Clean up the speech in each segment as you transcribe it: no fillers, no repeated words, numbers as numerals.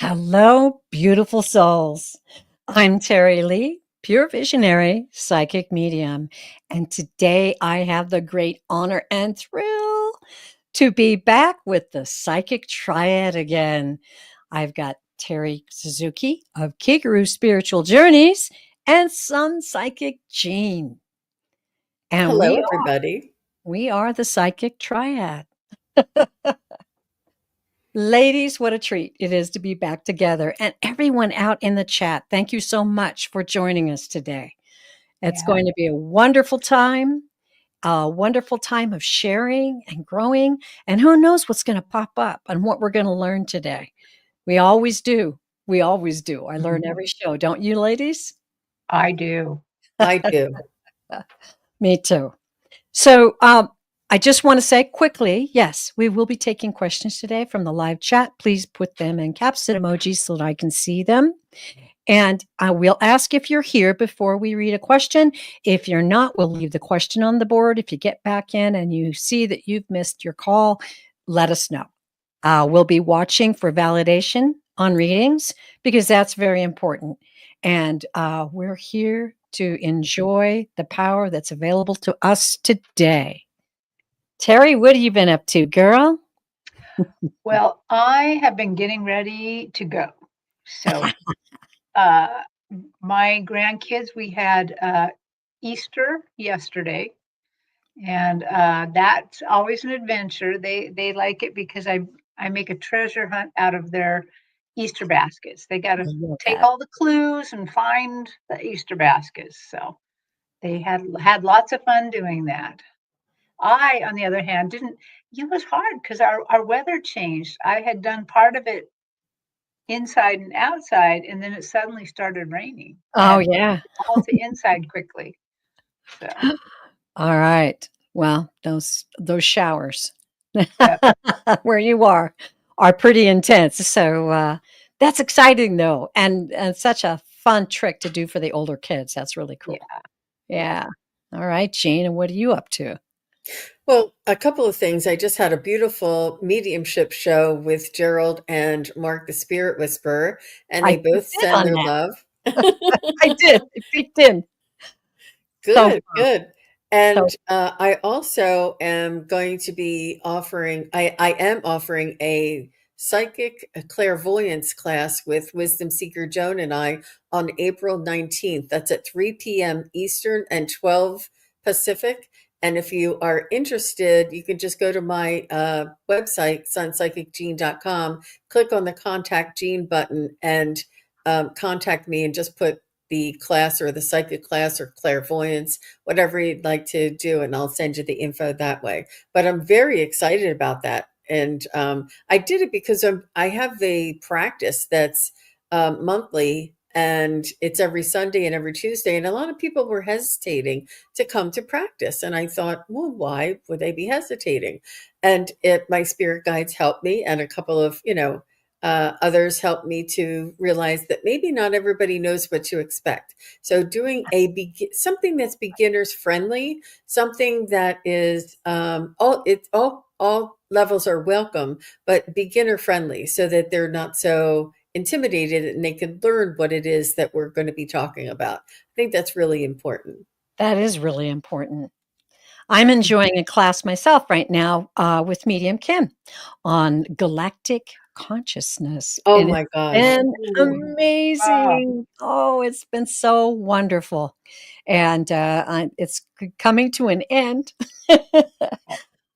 Hello, beautiful souls. I'm Terri Lee, pure visionary psychic medium. And today I have the great honor and thrill to be back with the psychic triad again. I've got Terri Suzuki of Kigaru Spiritual Journeys and SunPsychic Jean. And Hello, everybody. we are the psychic triad. Ladies, what a treat it is to be back together. And everyone out in the chat, thank you so much for joining us today. It's Yeah. going to be a wonderful time of sharing and growing. And who knows what's going to pop up and what we're going to learn today. We always do. We always do. I learn every show. Don't you, ladies? I do. I do. Me too. So I just want to say quickly, yes, we will be taking questions today from the live chat. Please put them in caps and emojis so that I can see them. And I will ask if you're here before we read a question. If you're not, we'll leave the question on the board. If you get back in and you see that you've missed your call, let us know. We'll be watching for validation on readings because that's very important. And we're here to enjoy the power that's available to us today. Terri, what have you been up to, girl? Well, I have been getting ready to go. So, my grandkids, we had Easter yesterday, and that's always an adventure. They like it because I make a treasure hunt out of their Easter baskets. They got to take all the clues and find the Easter baskets. So they had lots of fun doing that. I, on the other hand, didn't. It was hard because our weather changed. I had done part of it inside and outside, and then it suddenly started raining. Oh, And yeah. all to inside quickly. So, All right. Well, those showers Yep. where you are pretty intense. So that's exciting, though, and such a fun trick to do for the older kids. That's really cool. Yeah. All right, Jean, and what are you up to? Well, a couple of things. I just had a beautiful mediumship show with Gerald and Mark, the Spirit Whisperer, and they both send their love. I did. It peeked in. Good, good. And I also am going to be offering, I am offering a psychic clairvoyance class with Wisdom Seeker Joan and I on April 19th. That's at 3 p.m. Eastern and 12 Pacific. And if you are interested, you can just go to my website, sunpsychicjean.com, click on the Contact Jean button and contact me and just put the class or the psychic class or clairvoyance, whatever you'd like to do, and I'll send you the info that way. But I'm very excited about that. And I did it because I have the practice that's monthly, and it's every Sunday and every Tuesday. And a lot of people were hesitating to come to practice. And I thought, well, why would they be hesitating? And my spirit guides helped me, and a couple of, others helped me to realize that maybe not everybody knows what to expect. So doing something that's beginners friendly, something that is all levels are welcome, but beginner friendly, so that they're not so intimidated and they can learn what it is that we're going to be talking about. I think that's really important. That is really important. I'm enjoying a class myself right now with Medium Kim on galactic consciousness. Oh and my gosh. And amazing. Oh, it's been so wonderful. And it's coming to an end.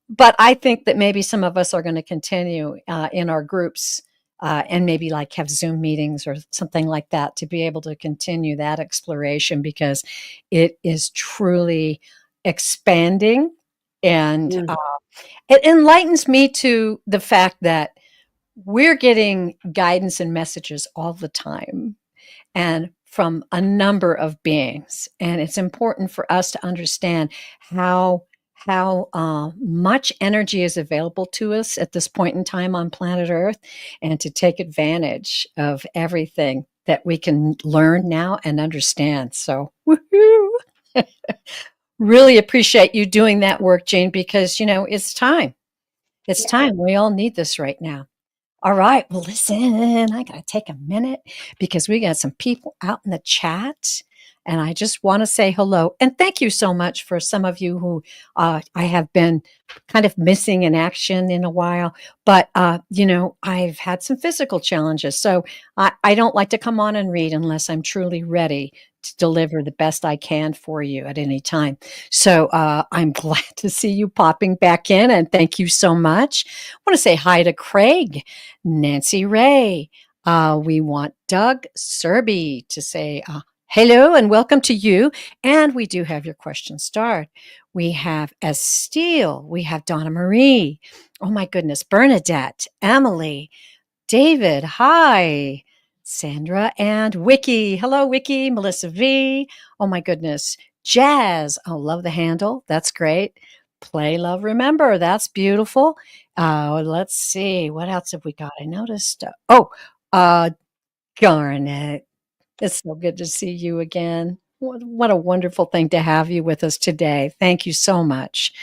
But I think that maybe some of us are going to continue in our groups and maybe like have Zoom meetings or something like that to be able to continue that exploration, because it is truly expanding, and it enlightens me to the fact that we're getting guidance and messages all the time and from a number of beings. And it's important for us to understand how much energy is available to us at this point in time on planet Earth, and to take advantage of everything that we can learn now and understand. So, woohoo! Really appreciate you doing that work, Jane, because, it's time. It's time. We all need this right now. All right. Well, listen, I got to take a minute because we got some people out in the chat. And I just want to say hello. And thank you so much for some of you who I have been kind of missing in action in a while. But, I've had some physical challenges. So I don't like to come on and read unless I'm truly ready to deliver the best I can for you at any time. So I'm glad to see you popping back in. And thank you so much. I want to say hi to Craig. Nancy Ray. We want Doug Serby to say hello and welcome to you. And we do have your question starred. We have Estelle. We have Donna Marie. Oh my goodness. Bernadette. Emily. David. Hi. Sandra and Wiki. Hello, Wiki. Melissa V. Oh my goodness. Jazz. Oh, love the handle. That's great. Play, love, remember. That's beautiful. Let's see. What else have we got? I noticed. Uh, Garnet. It's so good to see you again. What a wonderful thing to have you with us today. Thank you so much.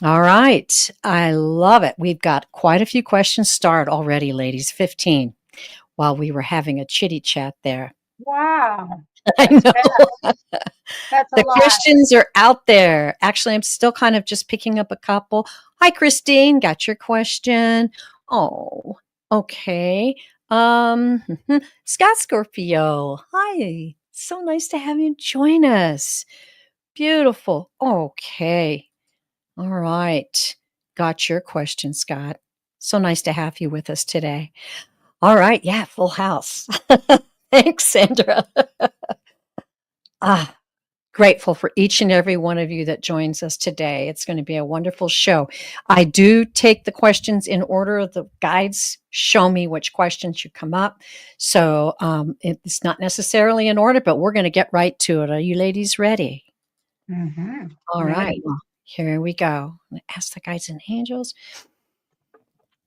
All right. I love it. We've got quite a few questions starred already, ladies. 15 while we were having a chitty chat there. Wow. I That's know. fast. That's a The lot. questions are out there. Actually, I'm still kind of just picking up a couple. Hi, Christine. Got your question. Oh, okay. Scott Scorpio. Hi. So nice to have you join us. Beautiful. Okay. All right. Got your question, Scott. So nice to have you with us today. All right. Yeah, full house. Thanks, Sandra. Ah, grateful for each and every one of you that joins us today. It's going to be a wonderful show. I do take the questions in order. The guides show me which questions should come up. So it's not necessarily in order, but we're going to get right to it. Are you ladies ready? Mm-hmm. All Ready. right. Well, here we go. I'm going to ask the guides and angels.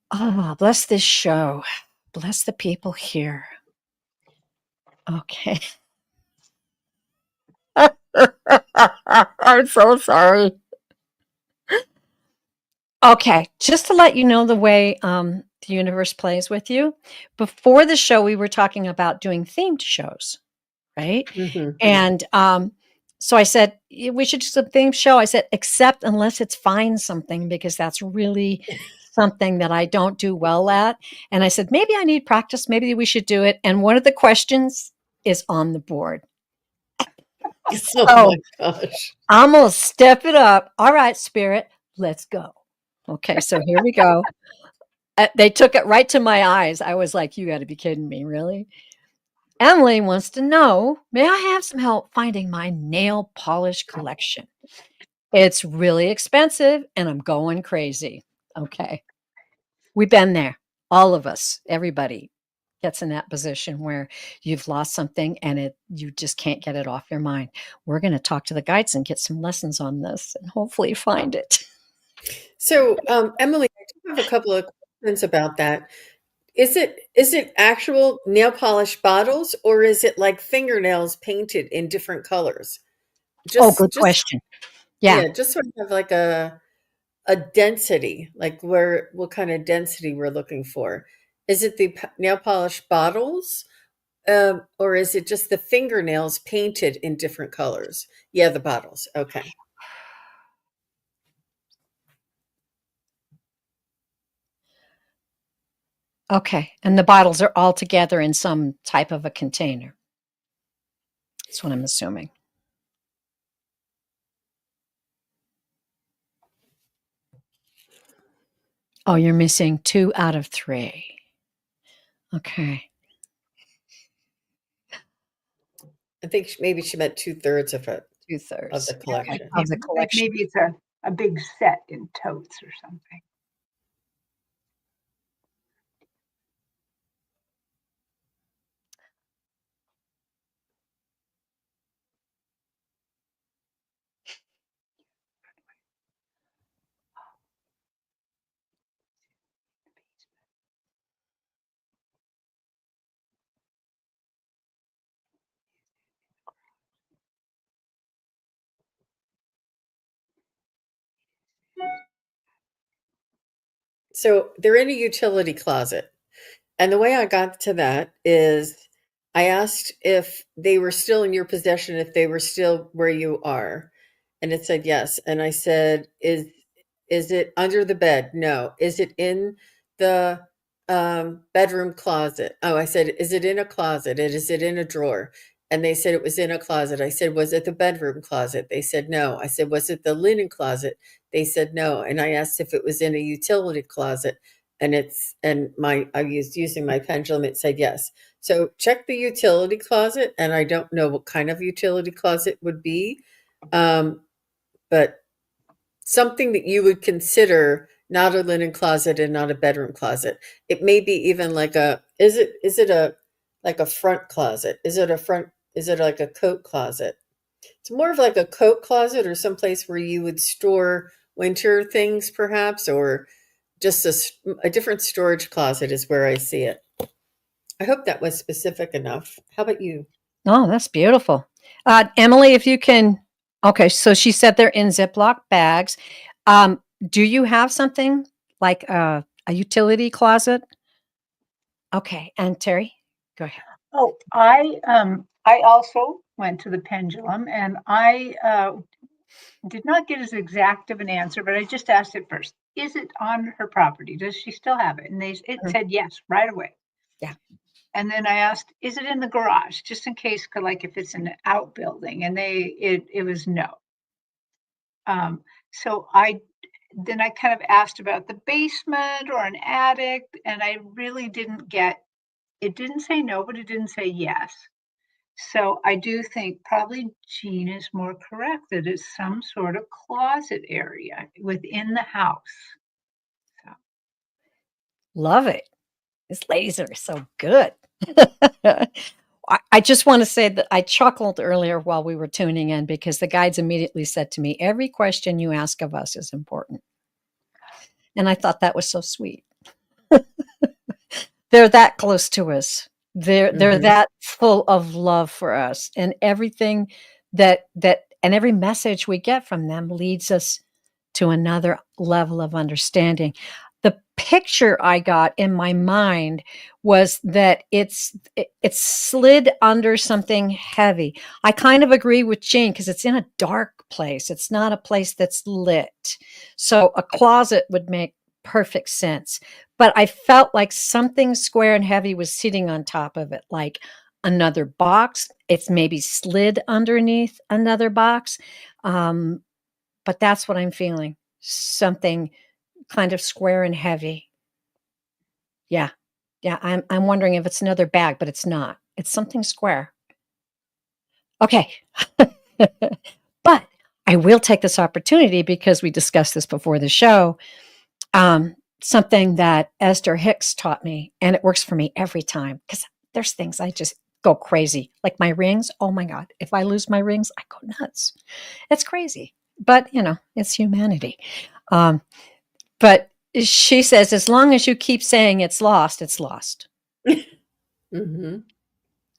Ah, bless this show. Bless the people here. Okay. I'm so sorry. Okay, just to let you know the way the universe plays with you. Before the show, we were talking about doing themed shows, right? Mhm. And so I said we should do some themed show. I said, except unless it's find something, because that's really something that I don't do well at. And I said maybe I need practice. Maybe we should do it. And one of the questions is on the board. Oh So my gosh. I'm gonna step it up. All right, spirit, let's go. Okay, so here we go. They took it right to my eyes. I was like, you got to be kidding me, really? Emily wants to know, may I have some help finding my nail polish collection? It's really expensive and I'm going crazy. Okay. We've been there. All of us, everybody gets in that position where you've lost something and you just can't get it off your mind. We're going to talk to the guides and get some lessons on this and hopefully find it. So, Emily, I do have a couple of questions about that. Is it actual nail polish bottles or is it like fingernails painted in different colors? Oh, Just good just question. Yeah. yeah, just so I have like a density, like where what kind of density we're looking for. Is it the nail polish bottles, or is it just the fingernails painted in different colors? Yeah, the bottles. Okay. Okay. And the bottles are all together in some type of a container. That's what I'm assuming. Oh, you're missing 2 out of 3. Okay. I think maybe she meant 2/3 of it, of the 2/3. Okay. collection. Of the Like collection. maybe it's a big set in totes or something. So they're in a utility closet. And the way I got to that is I asked if they were still in your possession, if they were still where you are. And it said yes. And I said, is it under the bed? No. Is it in the bedroom closet? Oh, I said, is it in a closet? And is it in a drawer? And they said it was in a closet. I said, was it the bedroom closet? They said no. I said, was it the linen closet? They said no. And I asked if it was in a utility closet. And I was using my pendulum. It said yes. So check the utility closet. And I don't know what kind of utility closet would be. But something that you would consider not a linen closet and not a bedroom closet. It may be even like is it a like a front closet? Is it like a coat closet? It's more of like a coat closet or someplace where you would store winter things perhaps, or just a different storage closet is where I see it. I hope that was specific enough. How about you? Oh, that's beautiful. Emily, if you can. Okay, so she said they're in Ziploc bags. Do you have something like a utility closet? Okay, and Terri, go ahead. Oh, I also went to the pendulum, and I did not get as exact of an answer, but I just asked it first. Is it on her property? Does she still have it? And it said yes right away. Yeah. And then I asked, is it in the garage? Just in case, like if it's an outbuilding, and it was no. So then I kind of asked about the basement or an attic, and I really didn't get, it didn't say no, but it didn't say yes. So I do think probably Jean is more correct that it's some sort of closet area within the house. So. Love it. These ladies are so good. I just want to say that I chuckled earlier while we were tuning in because the guides immediately said to me, every question you ask of us is important. And I thought that was so sweet. They're that close to us. They're that full of love for us, and everything that and every message we get from them leads us to another level of understanding. The picture I got in my mind was that it slid under something heavy. I kind of agree with Jane because it's in a dark place. It's not a place that's lit. So a closet would make perfect sense. But I felt like something square and heavy was sitting on top of it, like another box. It's maybe slid underneath another box. But that's what I'm feeling. Something kind of square and heavy. Yeah. Yeah. I'm wondering if it's another bag, but it's not. It's something square. Okay. But I will take this opportunity because we discussed this before the show. Something that Esther Hicks taught me, and it works for me every time because there's things I just go crazy. Like my rings. Oh my God. If I lose my rings, I go nuts. It's crazy. But, it's humanity. But she says, as long as you keep saying it's lost, it's lost. Mm-hmm.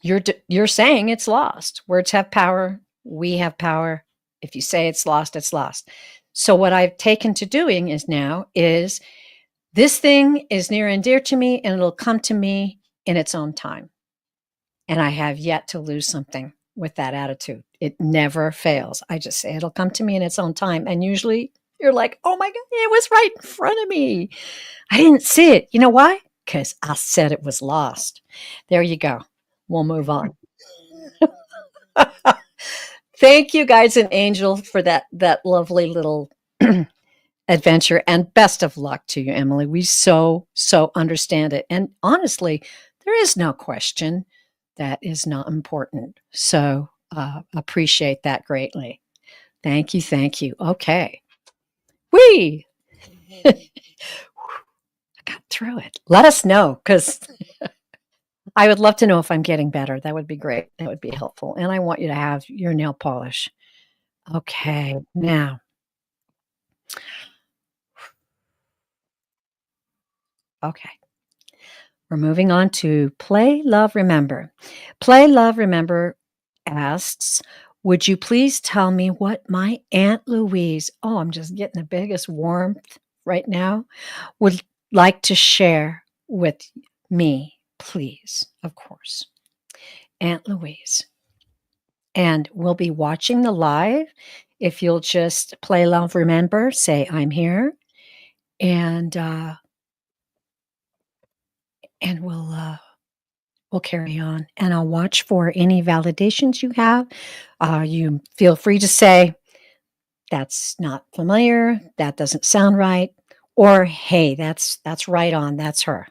You're saying it's lost. Words have power. We have power. If you say it's lost, it's lost. So what I've taken to doing is this thing is near and dear to me, and it'll come to me in its own time. And I have yet to lose something with that attitude. It never fails. I just say it'll come to me in its own time. And usually you're like, oh my God, it was right in front of me. I didn't see it. You know why? Because I said it was lost. There you go. We'll move on. Thank you, guides and angels, for that lovely little adventure, and best of luck to you, Emily. We so understand it. And honestly, there is no question that is not important. So appreciate that greatly. Thank you. Okay. I got through it. Let us know, because I would love to know if I'm getting better. That would be great. That would be helpful. And I want you to have your nail polish. Okay. Now, okay. We're moving on to Play, Love, Remember. Play, Love, Remember asks, would you please tell me what my Aunt Louise, oh, I'm just getting the biggest warmth right now, would like to share with me, please, of course, Aunt Louise. And we'll be watching the live. If you'll just play Love Remember, say I'm here, and we'll carry on. And I'll watch for any validations you have. You feel free to say, that's not familiar, that doesn't sound right, or hey, that's right on, that's her.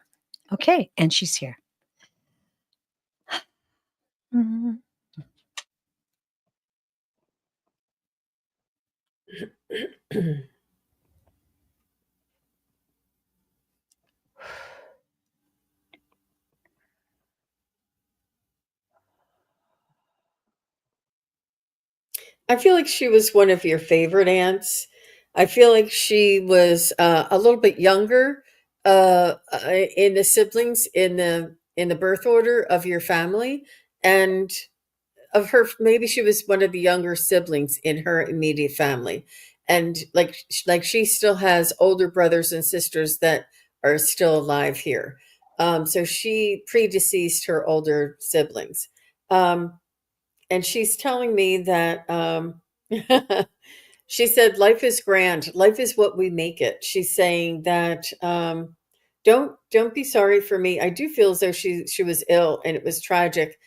Okay, and she's here. Mm-hmm. I feel like she was one of your favorite aunts. I feel like she was a little bit younger in the siblings in the birth order of your family, and of her. Maybe she was one of the younger siblings in her immediate family, and like she still has older brothers and sisters that are still alive here. So she predeceased her older siblings. And she's telling me that she said life is grand, life is what we make it. She's saying that don't be sorry for me. I do feel as though she was ill and it was tragic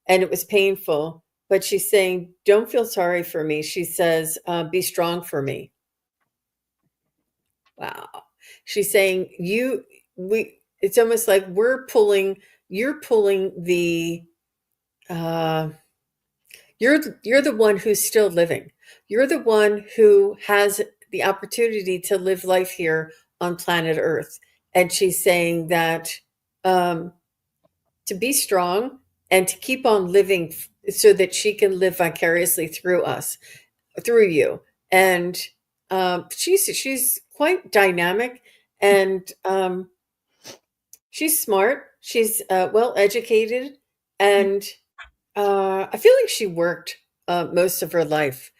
and it was painful, but she's saying don't feel sorry for me. She says be strong for me. Wow. She's saying it's almost like you're pulling the you're the one who's still living. You're the one who has the opportunity to live life here on planet Earth. And she's saying that to be strong and to keep on living so that she can live vicariously through us, through you. And she's quite dynamic, and she's smart. She's well educated, and I feel like she worked most of her life,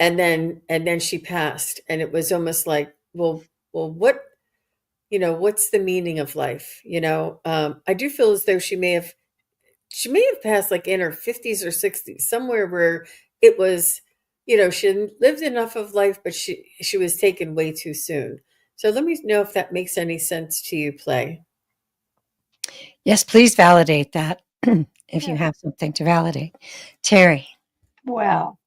and then she passed, and it was almost like, well, what, what's the meaning of life? I do feel as though she may have passed like in her 50s or 60s, somewhere where it was, she hadn't lived enough of life, but she was taken way too soon. So let me know if that makes any sense to you, Play. Yes, please validate that if you have something to validate. Terri. Well,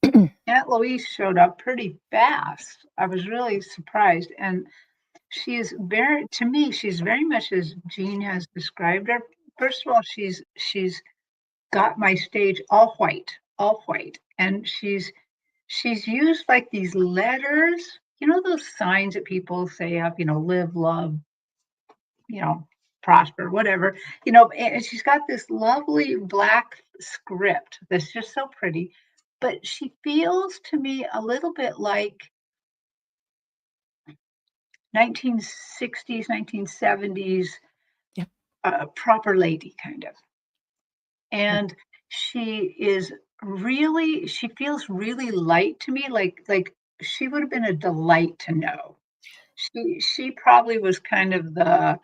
Aunt Louise showed up pretty fast. I was really surprised. And she's to me, she's very much as Jean has described her. First of all, she's got my stage all white. And she's used like these letters, those signs that people say up, live, love, prosper, whatever, and she's got this lovely black script that's just so pretty, but she feels to me a little bit like 1960s, 1970s, Yep. Proper lady kind of. And she feels really light to me, like she would have been a delight to know. She probably was kind of the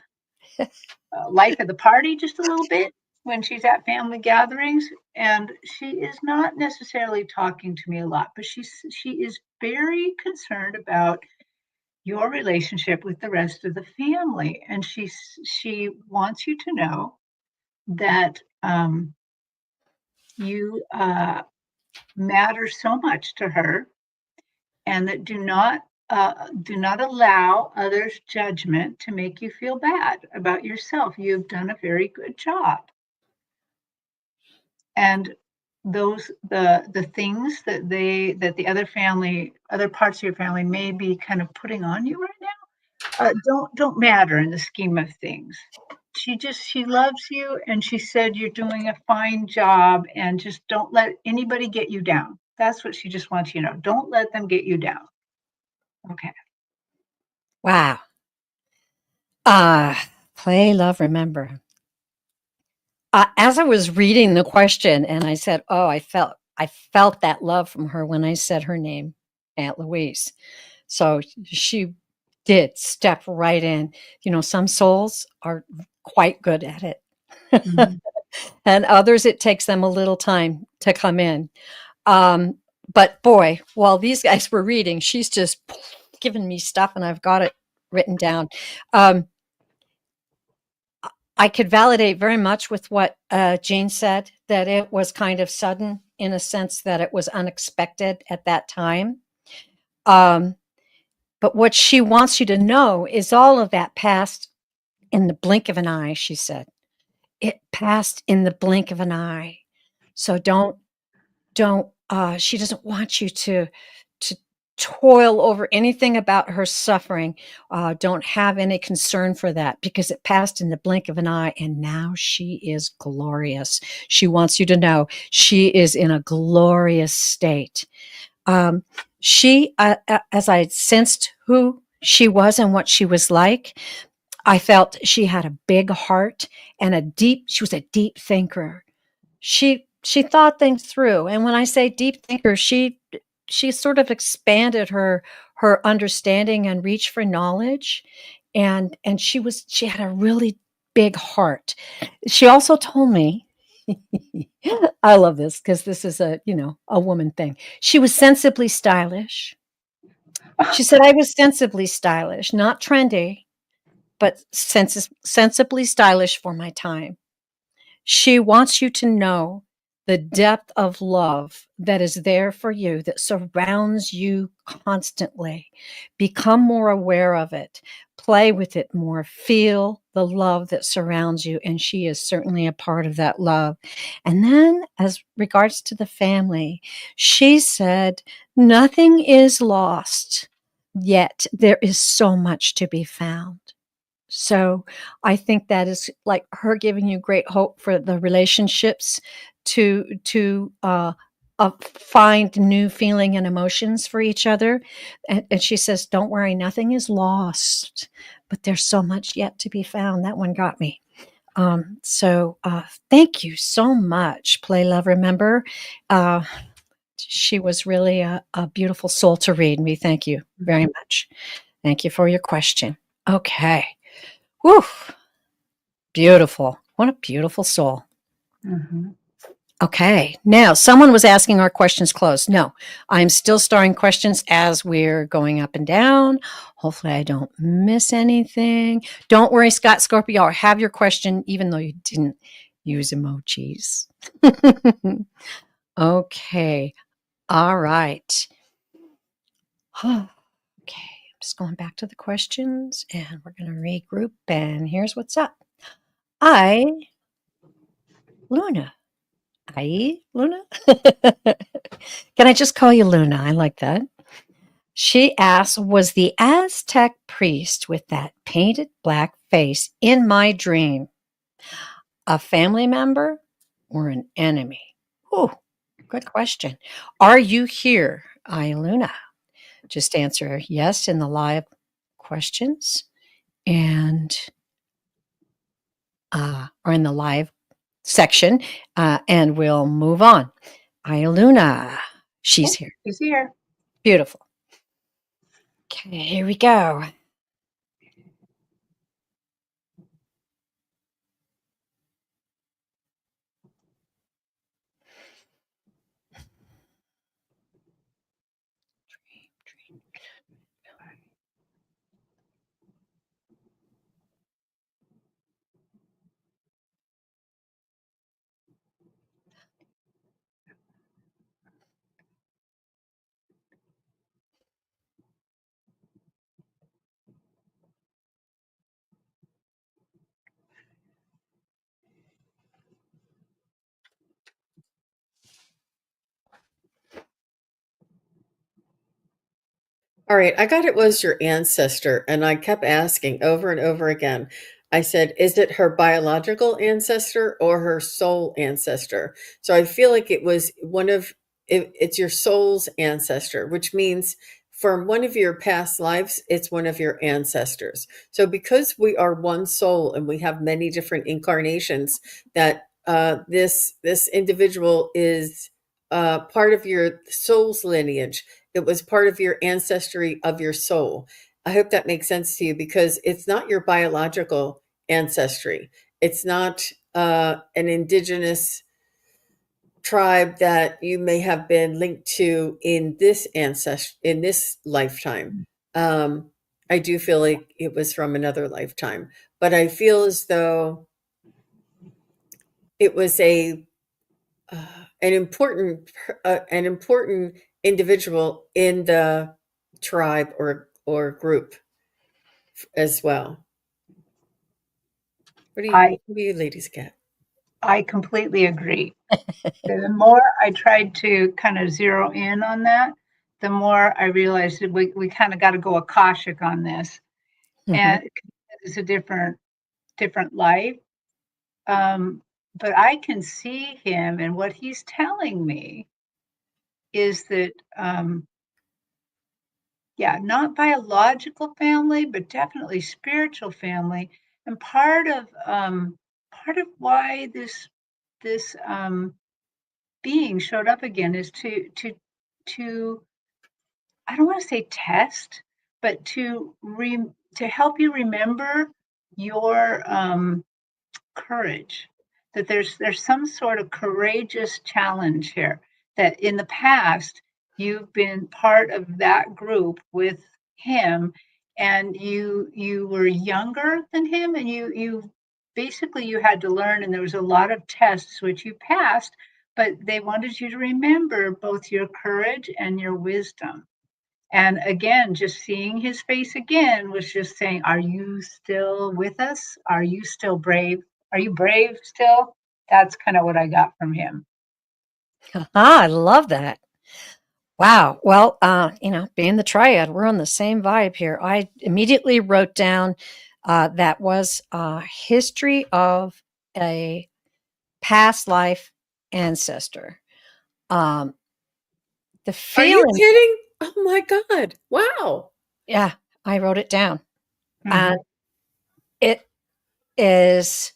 life of the party just a little bit when she's at family gatherings, and she is not necessarily talking to me a lot, but she is very concerned about your relationship with the rest of the family, and she wants you to know that you matter so much to her, and that do not allow others' judgment to make you feel bad about yourself. You've done a very good job. And the things that the other parts of your family may be kind of putting on you right now, don't matter in the scheme of things. She loves you, and she said you're doing a fine job, and just don't let anybody get you down. That's what she just wants you to know. Don't let them get you down. Okay. Wow. Play, love, remember. As I was reading the question, and I said, "Oh, I felt that love from her when I said her name, Aunt Louise." So she did step right in. Some souls are quite good at it. Mm-hmm. And others, it takes them a little time to come in. But boy, while these guys were reading, she's just giving me stuff, and I've got it written down. I could validate very much with what Jane said, that it was kind of sudden in a sense that it was unexpected at that time. But what she wants you to know is all of that passed in the blink of an eye, she said. It passed in the blink of an eye. So don't she doesn't want you to toil over anything about her suffering. Don't have any concern for that, because it passed in the blink of an eye, and now she is glorious. She wants you to know she is in a glorious state. She, as I sensed who she was and what she was like, I felt she had a big heart and she was a deep thinker. She thought things through. And when I say deep thinker, she sort of expanded her understanding and reach for knowledge. And she had a really big heart. She also told me, I love this because this is a woman thing. She was sensibly stylish. She said, I was sensibly stylish, not trendy, but sensibly stylish for my time. She wants you to know the depth of love that is there for you, that surrounds you constantly. Become more aware of it. Play with it more. Feel the love that surrounds you. And she is certainly a part of that love. And then, as regards to the family, she said, nothing is lost, yet there is so much to be found. So I think that is like her giving you great hope for the relationships to find new feeling and emotions for each other. And she says, don't worry, nothing is lost, but there's so much yet to be found. That one got me. So thank you so much, Play Love Remember. She was really a beautiful soul to read. We thank you very much. Thank you for your question. Okay. Whew. Beautiful. What a beautiful soul. Mm-hmm. Okay. Now, someone was asking, our questions closed? No, I'm still starring questions as we're going up and down. Hopefully I don't miss anything. Don't worry, Scott Scorpio, I'll have your question even though you didn't use emojis. Okay. All right. Okay. I'm just going back to the questions and we're going to regroup. And here's what's up. Luna. Luna? Can I just call you Luna? I like that. She asks, was the Aztec priest with that painted black face in my dream a family member or an enemy? Oh, good question. Are you here, Luna? Just answer yes in the live questions and or in the live section, and we'll move on. Luna, she's here. She's here. Beautiful. Okay, here we go. All right, I got it was your ancestor, and I kept asking over and over again. I said, is it her biological ancestor or her soul ancestor? So I feel like it was it's your soul's ancestor, which means from one of your past lives, it's one of your ancestors. So because we are one soul and we have many different incarnations, that this individual is part of your soul's lineage. It was part of your ancestry of your soul. I hope that makes sense to you because it's not your biological ancestry. It's not an indigenous tribe that you may have been linked to in this lifetime. I do feel like it was from another lifetime, but I feel as though it was an important individual in the tribe or group as well. What do you ladies get? I completely agree. The more I tried to kind of zero in on that, the more I realized that we kind of got to go Akashic on this, and it's a different life. But I can see him, and what he's telling me is that, yeah, not biological family, but definitely spiritual family, and part of why this being showed up again is to I don't want to say test, but to help you remember your courage. That there's some sort of courageous challenge here. That in the past you've been part of that group with him, and you were younger than him, and you basically you had to learn, and there was a lot of tests which you passed, but they wanted you to remember both your courage and your wisdom. And again, just seeing his face again was just saying, are you still with us? Are you still brave? Are you brave still? That's kind of what I got from him. I love that. Wow. Well, being the triad, we're on the same vibe here. I immediately wrote down that was a history of a past life ancestor. The Are you feeling, kidding? Oh my God. Wow. yeah, I wrote it down. Mhm. It is,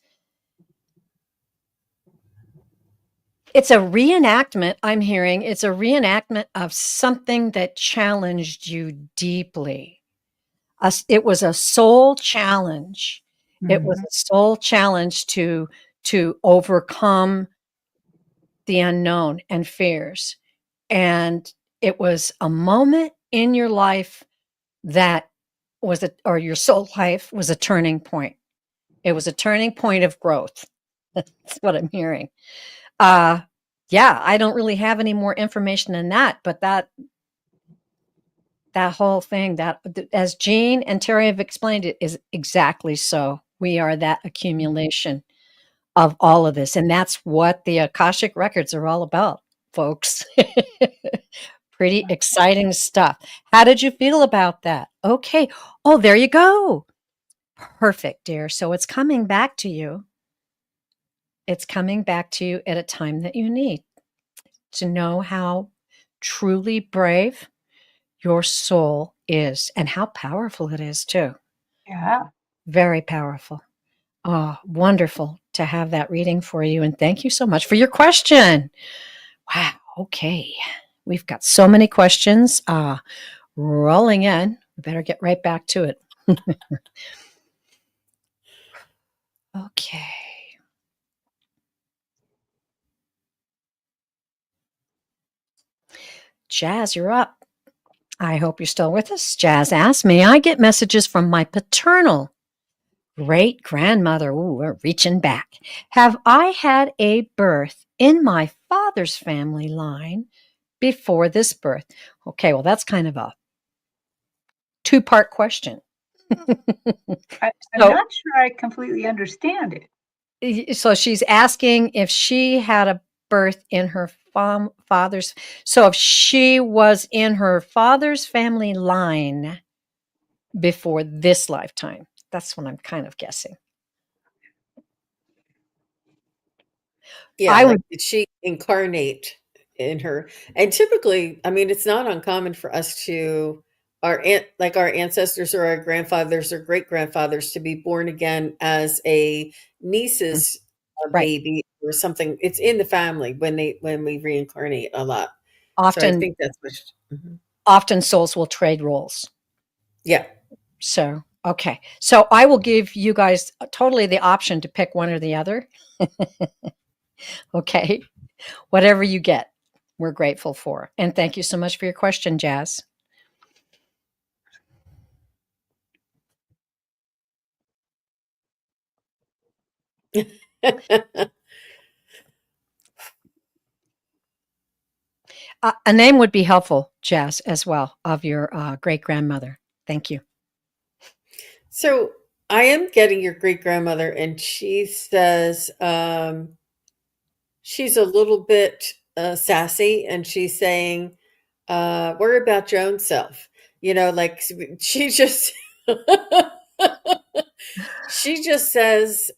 it's a reenactment, I'm hearing. It's a reenactment of something that challenged you deeply. It was a soul challenge. It was Mhm. a soul challenge to overcome the unknown and fears. And it was a moment in your life that or your soul life was a turning point. It was a turning point of growth. That's what I'm hearing. Uh, yeah, I don't really have any more information than that, but that whole thing, that as Jean and Terri have explained it, is exactly so. We are that accumulation of all of this, and that's what the Akashic records are all about, folks. Pretty exciting stuff. How did you feel about that? Okay. Oh, there you go. Perfect, dear. So it's coming back to you. It's coming back to you at a time that you need to know how truly brave your soul is and how powerful it is, too. Yeah. Very powerful. Oh, wonderful to have that reading for you. And thank you so much for your question. Wow. Okay. We've got so many questions rolling in. We better get right back to it. Okay. Jazz, you're up. I hope you're still with us. Jazz asks, may I get messages from my paternal great grandmother? Ooh, we're reaching back. Have I had a birth in my father's family line before this birth? Okay, well, that's kind of a two-part question. I'm so, not sure I completely understand it. so she's asking if she had a birth in her father's. So if she was in her father's family line before this lifetime, that's what I'm kind of guessing. Yeah, I like would. did she incarnate in her? And typically, I mean, it's not uncommon for us to our ancestors or our grandfathers or great grandfathers to be born again as a niece's Right. baby or something. It's in the family when we reincarnate a lot. So I Often, think that's what. Mhm. often souls will trade roles. Yeah. So Okay. So I will give you guys totally the option to pick one or the other. Okay. Whatever you get, we're grateful for. And thank you so much for your question, Jazz. A name would be helpful, Jazz, as well, of your great grandmother. Thank you. So I am getting your great grandmother, and she says she's a little bit sassy, and she's saying, "Worry about your own self." Like she just she just says,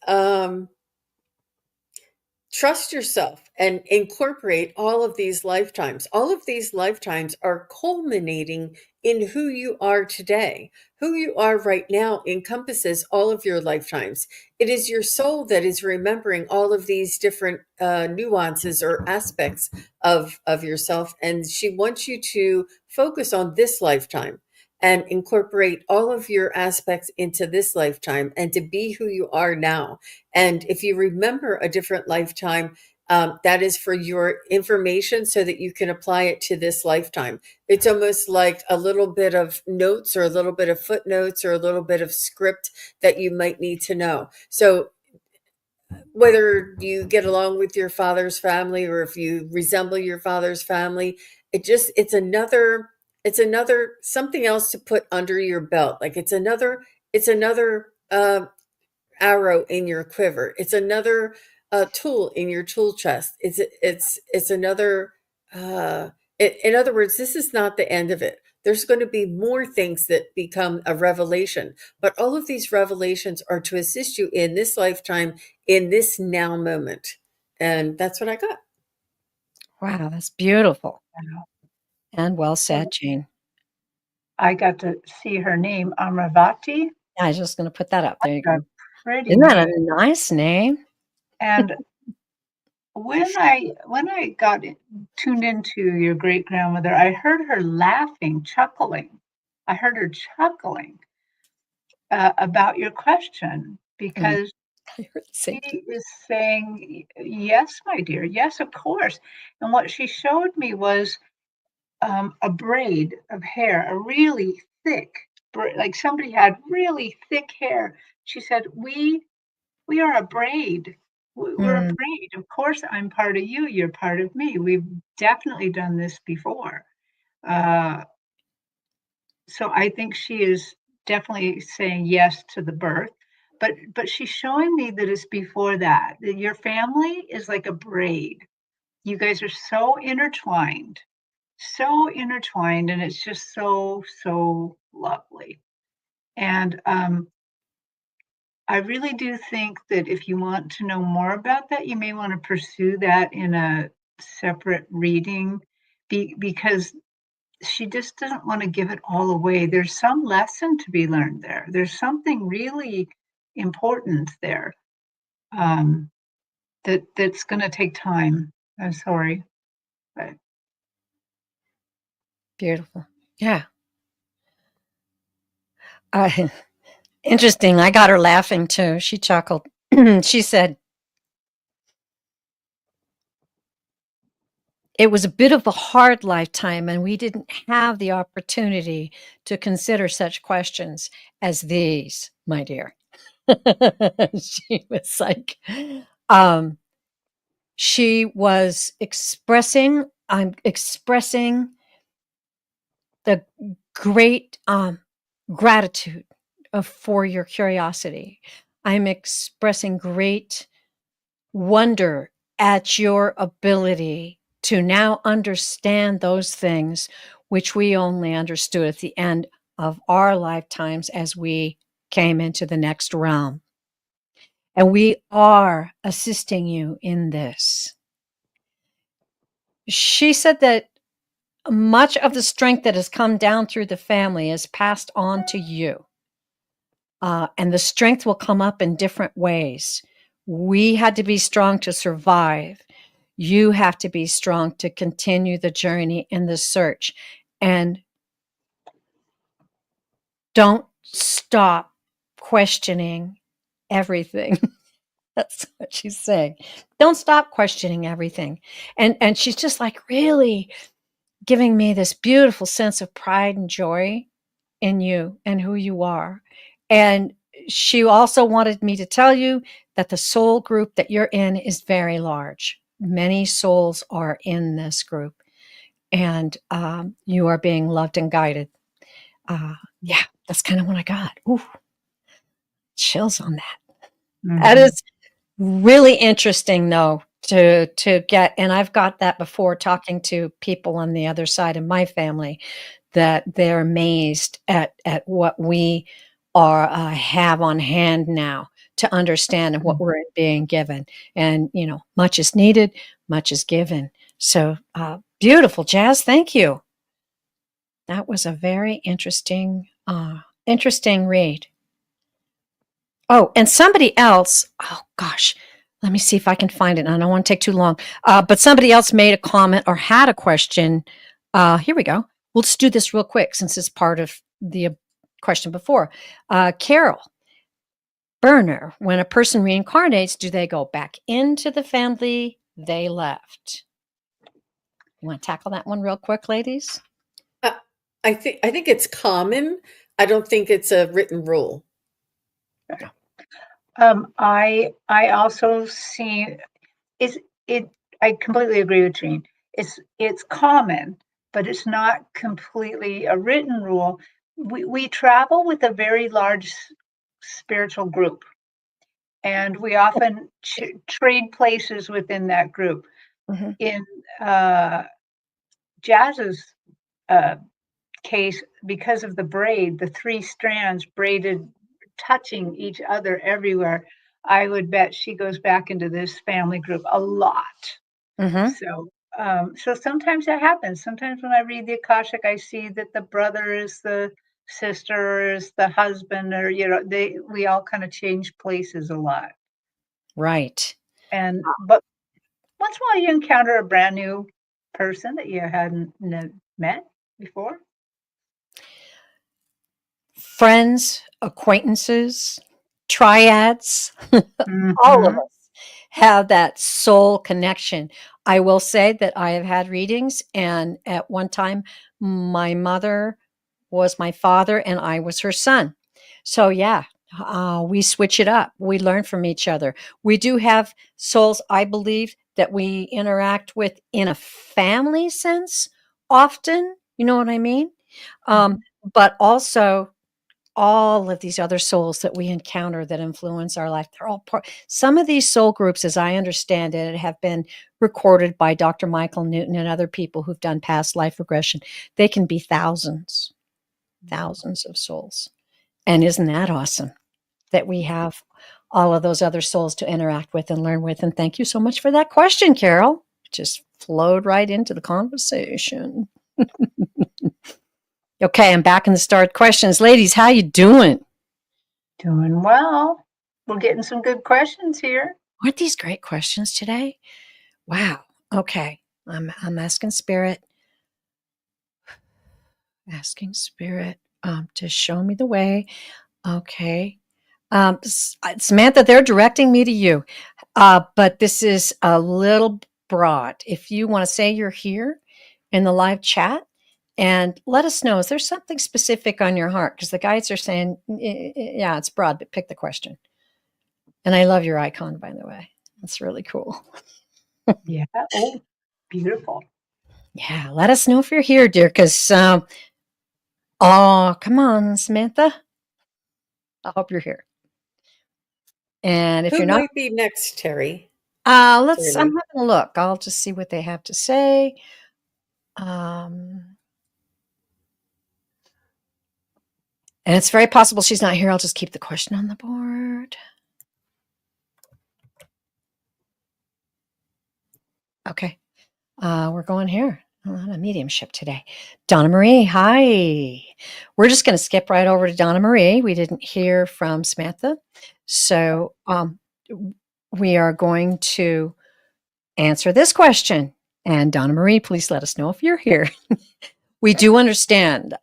trust yourself and incorporate all of these lifetimes. All of these lifetimes are culminating in who you are today. Who you are right now encompasses all of your lifetimes. It is your soul that is remembering all of these different nuances or aspects of yourself. And she wants you to focus on this lifetime and incorporate all of your aspects into this lifetime and to be who you are now. And if you remember a different lifetime, that is for your information so that you can apply it to this lifetime. It's almost like a little bit of notes or a little bit of footnotes or a little bit of script that you might need to know. So whether you get along with your father's family or if you resemble your father's family, it's another something else to put under your belt. Like it's another arrow in your quiver. It's another tool in your tool chest. It's another. In other words, this is not the end of it. There's going to be more things that become a revelation, but all of these revelations are to assist you in this lifetime, in this now moment, and that's what I got. Wow, that's beautiful. Wow. And well said, Jane. I got to see her name, Amravati. I was just going to put that up. There you A go. pretty Isn't that a name. nice name? And when I got tuned into your great grandmother, I heard her laughing, chuckling. I heard her chuckling about your question because I heard the she same thing. is saying, "Yes, my dear, yes, of course." And what she showed me was a braid of hair, a really thick, like somebody had really thick hair. She said, "We are a braid. We're a Mm, braid. Of course, I'm part of you. You're part of me. We've definitely done this before." Uh, so I think she is definitely saying yes to the birth. But she's showing me that it's before that. That your family is like a braid. You guys are so intertwined, and it's just so lovely. And I really do think that if you want to know more about that, you may want to pursue that in a separate reading because she just doesn't want to give it all away. There's some lesson to be learned there. There's something really important there that's going to take time. I'm sorry, but beautiful. Yeah. Interesting. I got her laughing too. She chuckled. She said, it was a bit of a hard lifetime, and we didn't have the opportunity to consider such questions as these, my dear. She was like, um, she was I'm expressing the great gratitude for your curiosity. I'm expressing great wonder at your ability to now understand those things which we only understood at the end of our lifetimes as we came into the next realm. And we are assisting you in this. She said that much of the strength that has come down through the family is passed on to you. And the strength will come up in different ways. We had to be strong to survive. You have to be strong to continue the journey in the search. And don't stop questioning everything. That's what she's saying. Don't stop questioning everything. And she's just like really giving me this beautiful sense of pride and joy in you and who you are. And she also wanted me to tell you that the soul group that you're in is very large. Many souls are in this group, and you are being loved and guided. Yeah, that's kind of what I got. Ooh, chills on that. Mm-hmm. That is really interesting, though, to get. And I've got that before talking to people on the other side of my family, that they're amazed at what we are have on hand now to understand and what we're being given. And much is needed, much is given. So beautiful, Jazz. Thank you. That was a very interesting read. Oh, and somebody else, oh gosh, let me see if I can find it. I don't want to take too long. But somebody else made a comment or had a question. Here we go. We'll just do this real quick since it's part of the question before. Carol Burner, when a person reincarnates, do they go back into the family they left? You want to tackle that one real quick, ladies? I think it's common. I don't think it's a written rule. I also see I completely agree with Jean. It's common, but it's not completely a written rule. We travel with a very large spiritual group, and we often trade places within that group. Mm-hmm. In Jazz's case, because of the braid, the 3 strands braided, touching each other everywhere, I would bet she goes back into this family group a lot. Mm-hmm. So sometimes that happens. Sometimes when I read the Akashic, I see that the brother is the sister, is the husband, or we all kind of change places a lot. Right. But once in a while you encounter a brand new person that you hadn't met before. Friends, acquaintances, triads, mm-hmm. All of us have that soul connection. I will say that I have had readings, and at one time my mother was my father and I was her son. So yeah, we switch it up. We learn from each other. We do have souls, I believe, that we interact with in a family sense often. You know what I mean? But also all of these other souls that we encounter that influence our life, they're all part. Some of these soul groups, as I understand it, have been recorded by Dr. Michael Newton and other people who've done past life regression. They can be thousands of souls. And isn't that awesome that we have all of those other souls to interact with and learn with? And thank you so much for that question, Carol. Just flowed right into the conversation. Okay, I'm back in the start questions. Ladies, how you doing? Doing well. We're getting some good questions here. Aren't these great questions today? Wow. Okay. I'm asking Spirit. Asking Spirit to show me the way. Okay. Samantha, they're directing me to you. But this is a little broad. If you want to say you're here in the live chat, and let us know, is there something specific on your heart? Because the guides are saying, yeah, it's broad, but pick the question. And I love your icon, by the way. That's really cool. Yeah. Oh, beautiful. Yeah. Let us know if you're here, dear. Because, oh, come on, Samantha. I hope you're here. And if Who you're not, might be next, Terri? I'm having a look. I'll just see what they have to say. And it's very possible she's not here. I'll just keep the question on the board. Okay. We're going here. A lot of mediumship today. Donna Marie, hi. We're just going to skip right over to Donna Marie. We didn't hear from Samantha. So we are going to answer this question. And Donna Marie, please let us know if you're here. We do understand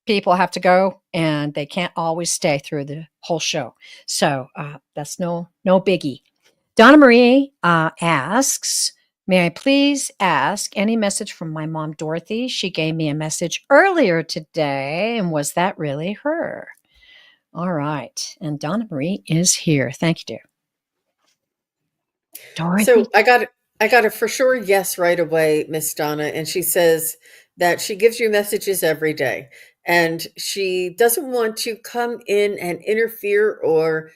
people have to go and they can't always stay through the whole show. So that's no biggie. Donna Marie asks, may I please ask any message from my mom, Dorothy? She gave me a message earlier today. And was that really her? All right. And Donna Marie is here. Thank you, dear. Dorothy. So I got a for sure yes right away, Miss Donna, and she says that she gives you messages every day, and she doesn't want to come in and interfere or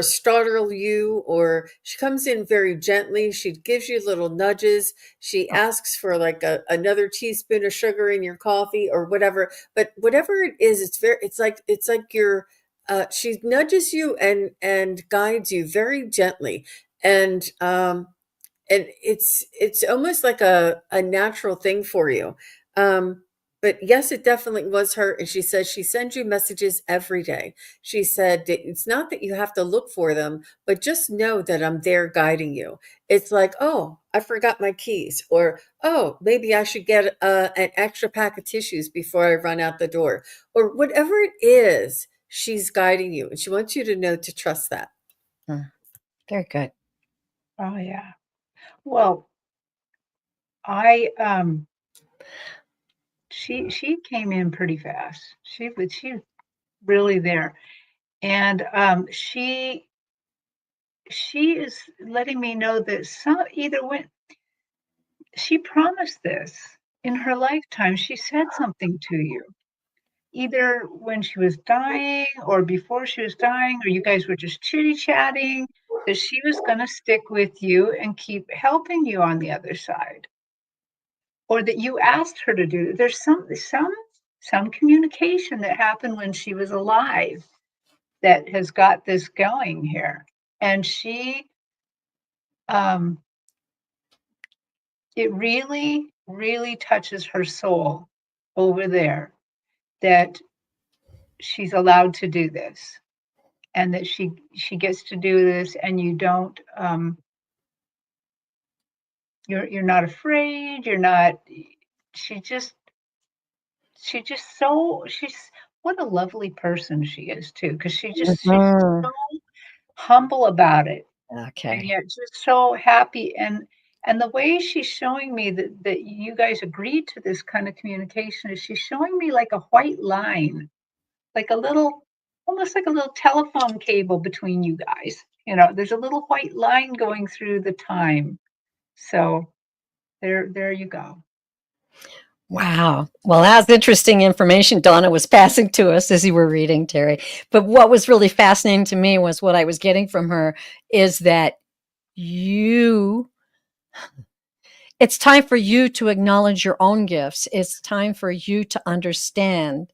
startle you, or she comes in very gently. She gives you little nudges. She asks for like another teaspoon of sugar in your coffee or whatever. But whatever it is, it's like you're she nudges you and guides you very gently, and it's almost like a natural thing for you. But yes, it definitely was her, and she says she sends you messages every day. She said that it's not that you have to look for them, but just know that I'm there guiding you. It's like, oh, I forgot my keys, or oh, maybe I should get an extra pack of tissues before I run out the door, or whatever it is. She's guiding you, and she wants you to know to trust that. Very good. Oh yeah. Well, I she came in pretty fast. She really there, and she is letting me know that either when she promised this in her lifetime, she said something to you, either when she was dying or before she was dying, or you guys were just chitty chatting, that she was going to stick with you and keep helping you on the other side, or that you asked her to do. There's some communication that happened when she was alive that has got this going here, and she it really really touches her soul over there that she's allowed to do this, and that she gets to do this, and you don't you're not afraid, you're not. she just she's what a lovely person she is too, because she's so humble about it, and Okay. yet just so happy, and the way she's showing me that you guys agreed to this kind of communication is she's showing me like a white line, like a little, almost like a little telephone cable between you guys. There's a little white line going through the time. So there you go. Wow. Well, that's interesting information Donna was passing to us as you were reading, Terri. But what was really fascinating to me was what I was getting from her is that it's time for you to acknowledge your own gifts. It's time for you to understand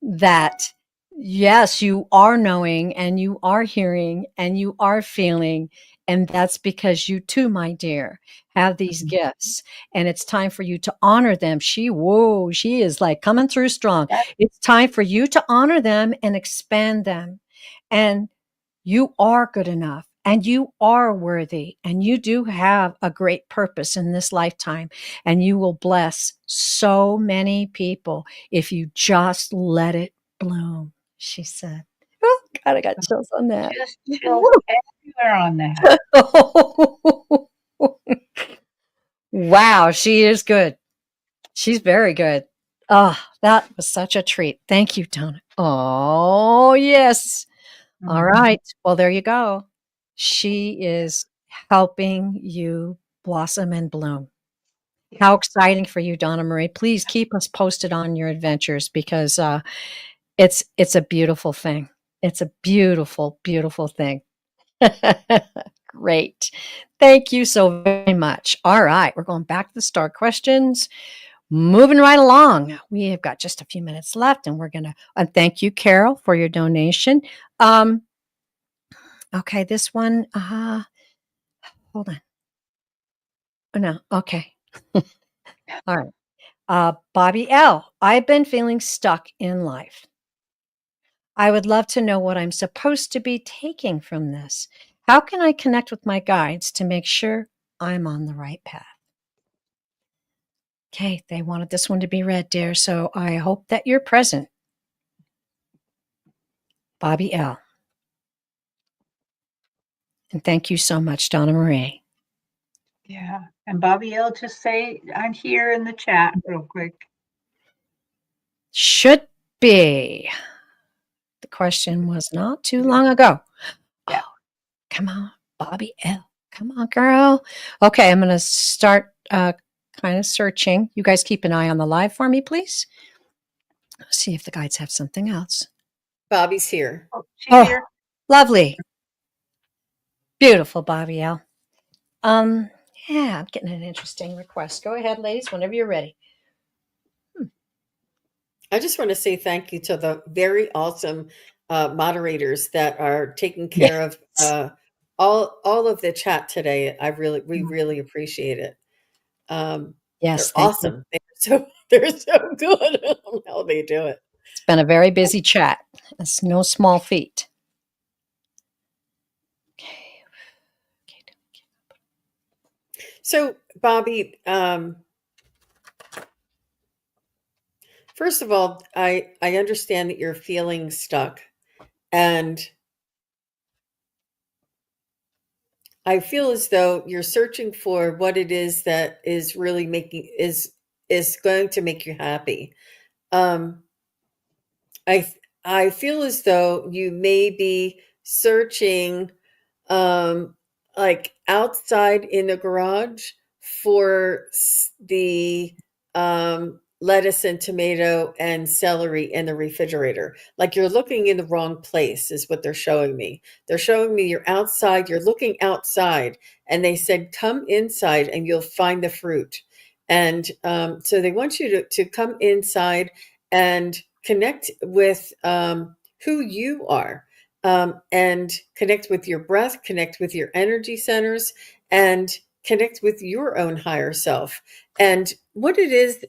that, yes, you are knowing and you are hearing and you are feeling. And that's because you too, my dear, have these gifts. And it's time for you to honor them. She is like coming through strong. It's time for you to honor them and expand them. And you are good enough. And you are worthy, and you do have a great purpose in this lifetime, and you will bless so many people if you just let it bloom, she said. Oh, God, I got chills on that. Just chills everywhere on that. Wow, she is good. She's very good. Oh, that was such a treat. Thank you, Donna. Oh, yes. All right. Well, there you go. She is helping you blossom and bloom. How exciting for you, Donna Marie. Please keep us posted on your adventures, because it's a beautiful thing. It's a beautiful, beautiful thing. Great. Thank you so very much. All right. We're going back to the star questions. Moving right along. We have got just a few minutes left, and we're going to thank you, Carol, for your donation. Okay, this one, hold on. Oh, no, okay. All right. Bobby L., I've been feeling stuck in life. I would love to know what I'm supposed to be taking from this. How can I connect with my guides to make sure I'm on the right path? Okay, they wanted this one to be read, dear, so I hope that you're present Bobby L. And thank you so much, Donna Marie. Yeah. And Bobby L, just say I'm here in the chat real quick. Should be. The question was not too long ago. Yeah. Oh, come on, Bobby L. Come on, girl. Okay, I'm going to start kind of searching. You guys keep an eye on the live for me, please. Let's see if the guides have something else. Bobby's here. Oh, she's here. Lovely. Beautiful, Bobby L. Yeah, I'm getting an interesting request. Go ahead, ladies, whenever you're ready. I just want to say thank you to the very awesome moderators that are taking care of all of the chat today. We really appreciate it. Yes, they're awesome. They're so good on how they do it. It's been a very busy chat. It's no small feat. So, Bobby, first of all, I understand that you're feeling stuck, and I feel as though you're searching for what it is that is really is going to make you happy. Um, I I feel as though you may be searching like outside in the garage for the lettuce and tomato and celery in the refrigerator. Like you're looking in the wrong place, is what they're showing me. They're showing me you're outside, you're looking outside, and they said, come inside and you'll find the fruit. And so they want you to come inside and connect with who you are, and connect with your breath, connect with your energy centers, and connect with your own higher self. And what it is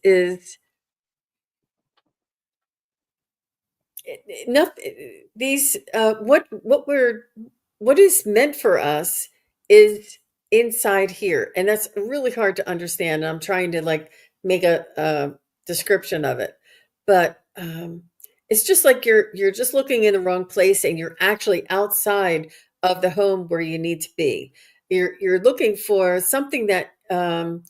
nothing. These what is meant for us is inside here, and that's really hard to understand. I'm trying to like make a description of it, but it's just like you're just looking in the wrong place, and you're actually outside of the home where you need to be. You're looking for something that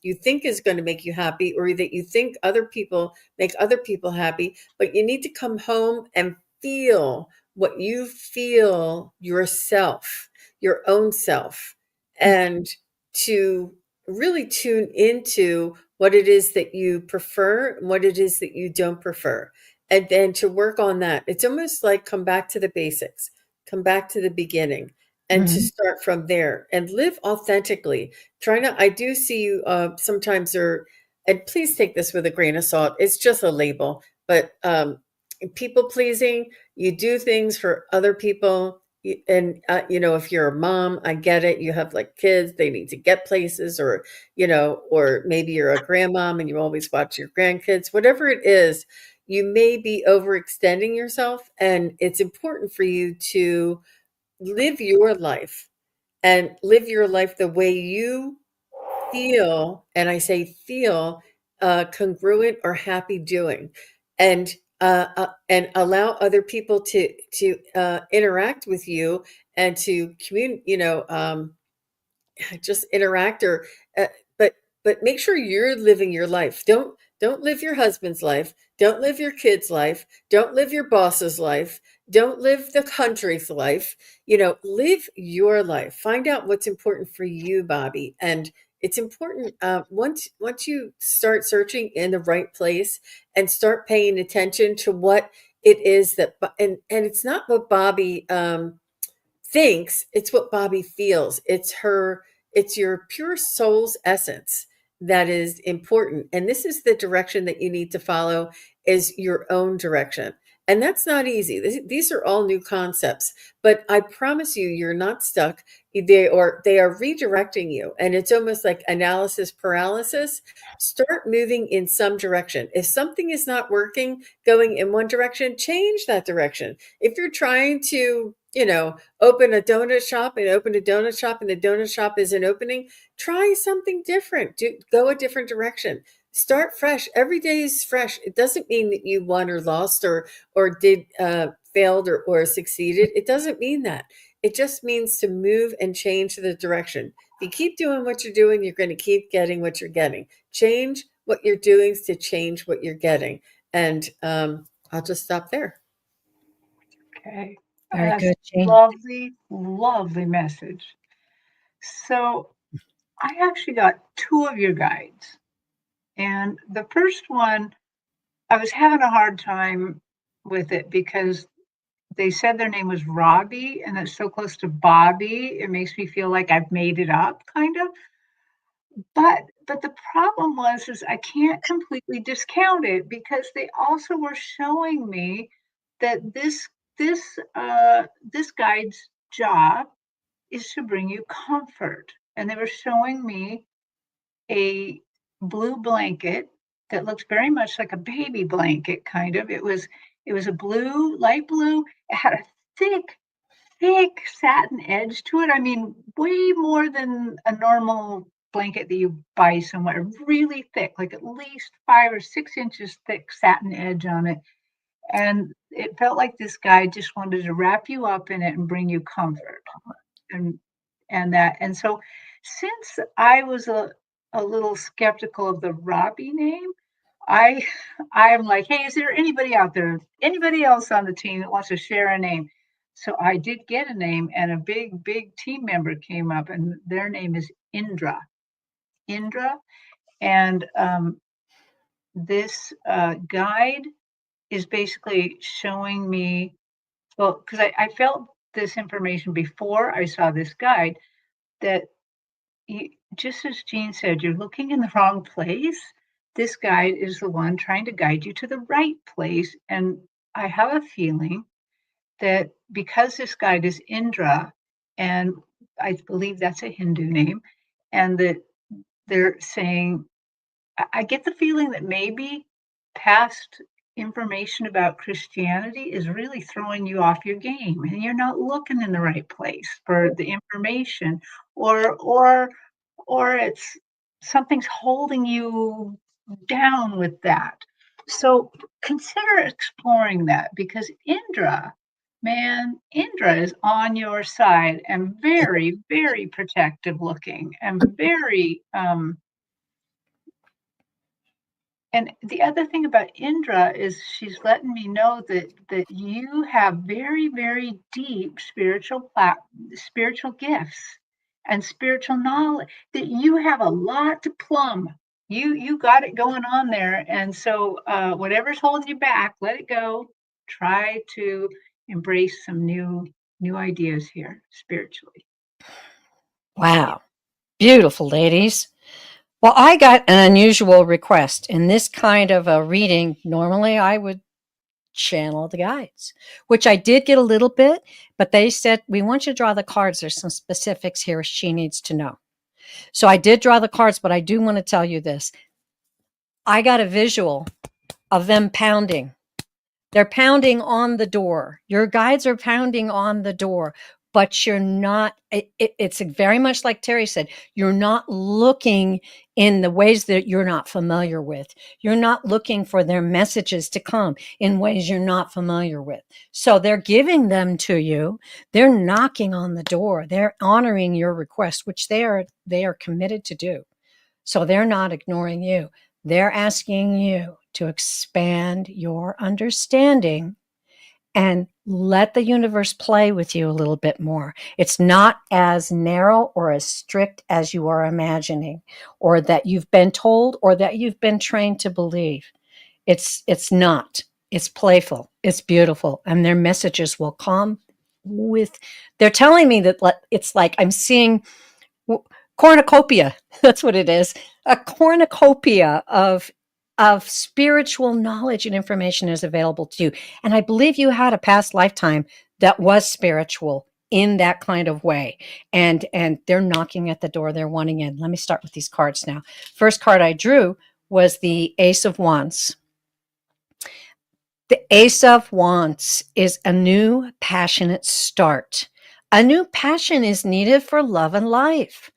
you think is going to make you happy, or that you think other people make other people happy, but you need to come home and feel what you feel yourself, your own self, and to really tune into what it is that you prefer and what it is that you don't prefer, and then to work on that. It's almost like come back to the basics, come back to the beginning, and to start from there and live authentically. Try not, I do see you sometimes are, and please take this with a grain of salt, it's just a label, but people pleasing, you do things for other people. And if you're a mom, I get it, you have like kids, they need to get places, or or maybe you're a grandmom and you always watch your grandkids, whatever it is, you may be overextending yourself, and it's important for you to live your life, and live your life the way you feel, and I say feel, congruent or happy doing, and and allow other people to interact with you, and to just interact, or uh, but make sure you're living your life. Don't live your husband's life, don't live your kids' life, don't live your boss's life, don't live the country's life. Live your life. Find out what's important for you, Bobby. And it's important, once you start searching in the right place and start paying attention to what it is that, and it's not what Bobby thinks, it's what Bobby feels. It's your pure soul's essence that is important. And this is the direction that you need to follow, is your own direction. And that's not easy. These are all new concepts, but I promise you, you're not stuck. They are redirecting you. And it's almost like analysis paralysis. Start moving in some direction. If something is not working, going in one direction, change that direction. If you're trying to, open a donut shop, and the donut shop isn't opening, try something different. Go a different direction. Start fresh. Every day is fresh. It doesn't mean that you won or lost, or did failed or succeeded. It doesn't mean that. It just means to move and change the direction. If you keep doing what you're doing, you're going to keep getting what you're getting. Change what you're doing to change what you're getting. And I'll just stop there. Okay. Very That's good, Jean. lovely, lovely message. So I actually got two of your guides. And the first one, I was having a hard time with it because they said their name was Robbie, and it's so close to Bobby. It makes me feel like I've made it up, kind of. But the problem was is I can't completely discount it because they also were showing me that this guide's job is to bring you comfort. And they were showing me a blue blanket that looks very much like a baby blanket, kind of. It was a blue, light blue. It had a thick satin edge to it. I mean, way more than a normal blanket that you buy somewhere. Really thick, like at least 5 or 6 inches thick satin edge on it. And it felt like this guy just wanted to wrap you up in it and bring you comfort. And and so since I was a little skeptical of the Robbie name, I I'm like, hey, is there anybody out there, anybody else on the team that wants to share a name? So I did get a name, and a big team member came up, and their name is Indra. Indra, and this guide is basically showing me, well, because I felt this information before I saw this guide, that just as Jean said, you're looking in the wrong place. This guide is the one trying to guide you to the right place. And I have a feeling that because this guide is Indra, and I believe that's a Hindu name, and that they're saying, I get the feeling that maybe past information about Christianity is really throwing you off your game, and you're not looking in the right place for the information, or or or it's something's holding you down with that. So consider exploring that, because Indra, man, Indra is on your side and very protective looking and very and the other thing about Indra is she's letting me know that you have very deep spiritual gifts and spiritual knowledge, that you have a lot to plumb. You got it going on there. And so whatever's holding you back, let it go. Try to embrace some new ideas here spiritually. Wow. Beautiful, ladies. Well, I got an unusual request. In this kind of a reading, normally I would channel the guides, which I did get a little bit, but they said, we want you to draw the cards. There's some specifics here she needs to know. So I did draw the cards, but I do want to tell you this. I got a visual of them pounding. They're pounding on the door. Your guides are pounding on the door, but you're not, it's very much like Terri said, you're not looking in the ways that you're not familiar with. You're not looking for their messages to come in ways you're not familiar with. So they're giving them to you. They're knocking on the door. They're honoring your request, which they are committed to do. So they're not ignoring you. They're asking you to expand your understanding and let the universe play with you a little bit more. It's not as narrow or as strict as you are imagining, or that you've been told, or that you've been trained to believe. It's not. It's playful. It's beautiful. And their messages will come with, they're telling me that it's like I'm seeing cornucopia. That's what it is. A cornucopia of spiritual knowledge and information is available to you. And I believe you had a past lifetime that was spiritual in that kind of way. And they're knocking at the door. They're wanting in. Let me start with these cards now. First card I drew was the Ace of Wands. The Ace of Wands is a new passionate start. A new passion is needed for love and life.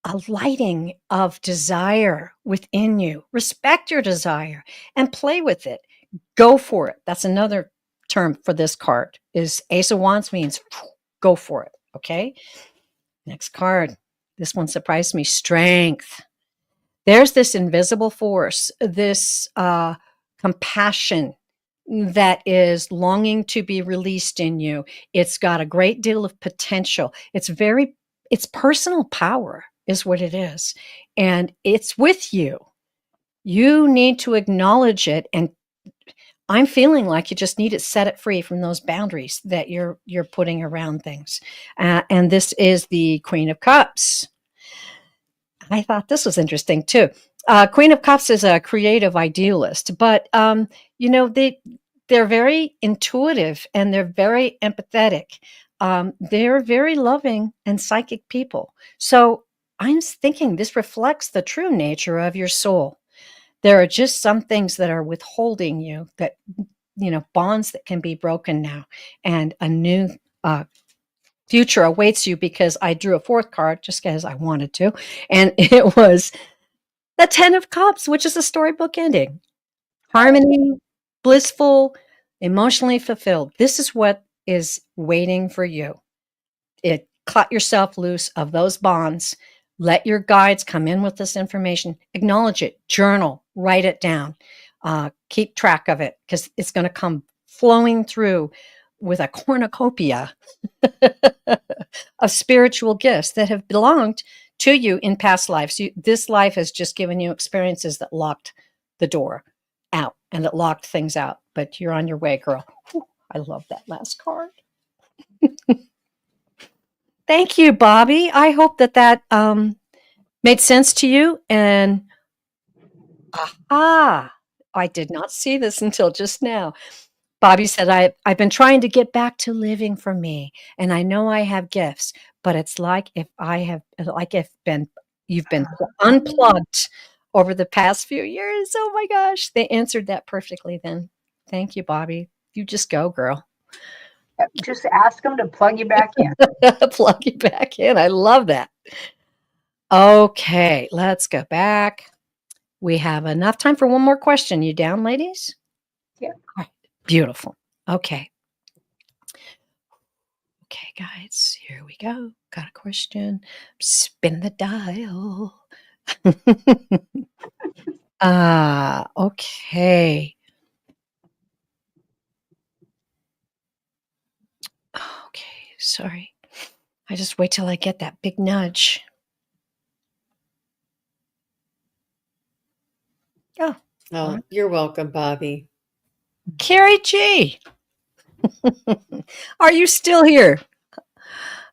A lighting of desire within you. Respect your desire and play with it. Go for it. That's another term for this card is Ace of Wands means go for it. Okay. Next card. This one surprised me. Strength. There's this invisible force, this compassion that is longing to be released in you. It's got a great deal of potential. It's personal power is what it is. And it's with you. You need to acknowledge it. And I'm feeling like you just need to set it free from those boundaries that you're putting around things. And this is the Queen of Cups. I thought this was interesting too. Queen of Cups is a creative idealist, but they're very intuitive and they're very empathetic. They're very loving and psychic people. So I'm thinking this reflects the true nature of your soul. There are just some things that are withholding you, that bonds that can be broken now, and a new future awaits you, because I drew a fourth card just because I wanted to, and it was the 10 of Cups, which is a storybook ending. Harmony, blissful, emotionally fulfilled. This is what is waiting for you. Cut yourself loose of those bonds. Let your guides come in with this information. Acknowledge it. Journal. Write it down. Keep track of it, because it's going to come flowing through with a cornucopia of spiritual gifts that have belonged to you in past lives. This life has just given you experiences that locked the door out and that locked things out. But you're on your way, girl. Whew, I love that last card. Thank you, Bobby. I hope that made sense to you. And I did not see this until just now. Bobby said, I've been trying to get back to living for me, and I know I have gifts, but it's like you've been unplugged over the past few years. Oh my gosh, they answered that perfectly then. Thank you, Bobby. You just go, girl. Just ask them to plug you back in. Plug you back in. I love that. Okay, let's go back. We have enough time for one more question. You down, ladies? Yeah. All right. Beautiful. Okay. Okay, guys, here we go. Got a question. Spin the dial. Okay. Okay, sorry. I just wait till I get that big nudge. Oh, you're welcome, Bobby. Carrie G. Are you still here?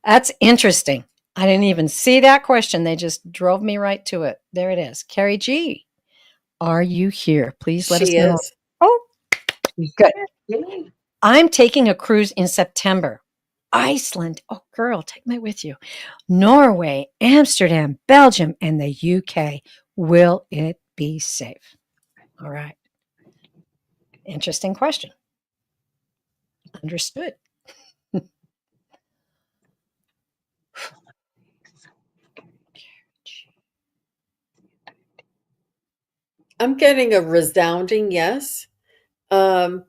That's interesting. I didn't even see that question. They just drove me right to it. There it is. Carrie G. Are you here? Please let us know. Is. Oh, good. I'm taking a cruise in September. Iceland. Oh, girl, take me with you. Norway, Amsterdam, Belgium, and the UK. Will it be safe? All right. Interesting question. Understood. I'm getting a resounding yes. And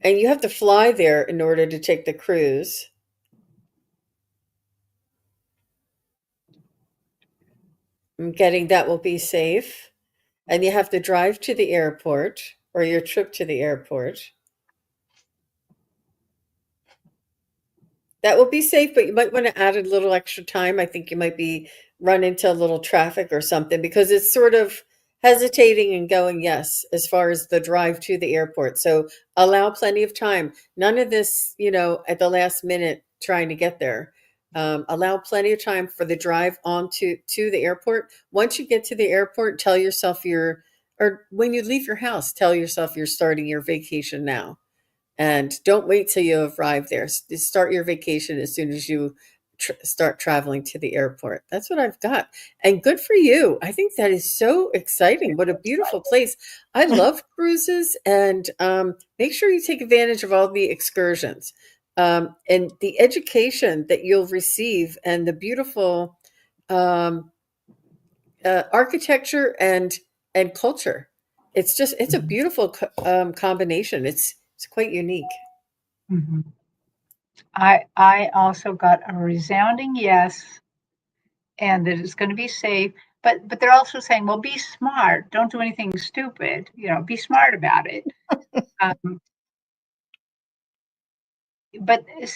you have to fly there in order to take the cruise. I'm getting that will be safe. And you have to drive to the airport, or your trip to the airport. That will be safe, but you might want to add a little extra time. I think you might be run into a little traffic or something, because it's sort of hesitating and going yes as far as the drive to the airport. So allow plenty of time. None of this, at the last minute trying to get there. Allow plenty of time for the drive on to the airport. Once you get to the airport, tell yourself or when you leave your house, tell yourself you're starting your vacation now. And don't wait till you arrive there. Start your vacation as soon as you start traveling to the airport. That's what I've got. And good for you. I think that is so exciting. What a beautiful place. I love cruises. And make sure you take advantage of all the excursions and the education that you'll receive, and the beautiful architecture and culture. It's a beautiful combination. It's quite unique. Mhm. I also got a resounding yes, and that it's going to be safe. But they're also saying, well, be smart. Don't do anything stupid. Be smart about it. Um,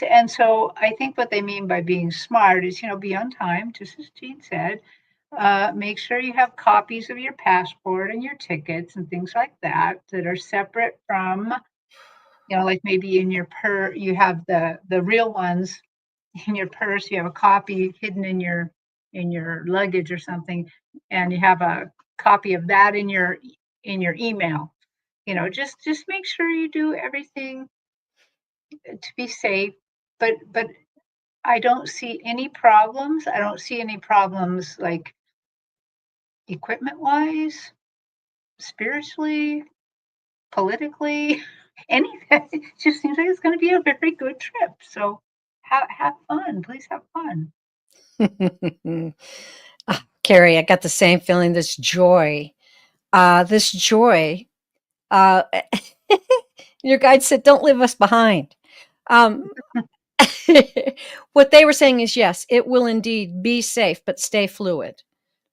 and so I think what they mean by being smart is, be on time, just as Jean said. Make sure you have copies of your passport and your tickets and things like that are separate from, like maybe in your you have the real ones in your purse. You have a copy hidden in your luggage or something, and you have a copy of that in your email. Just make sure you do everything to be safe. But I don't see any problems. I don't see any problems like equipment wise, spiritually, politically, anything. It just seems like it's going to be a very good trip. So have fun. Please have fun. Carrie, I got the same feeling. This joy. Uh, your guide said, "Don't leave us behind." Um, what they were saying is, yes, it will indeed be safe, but stay fluid.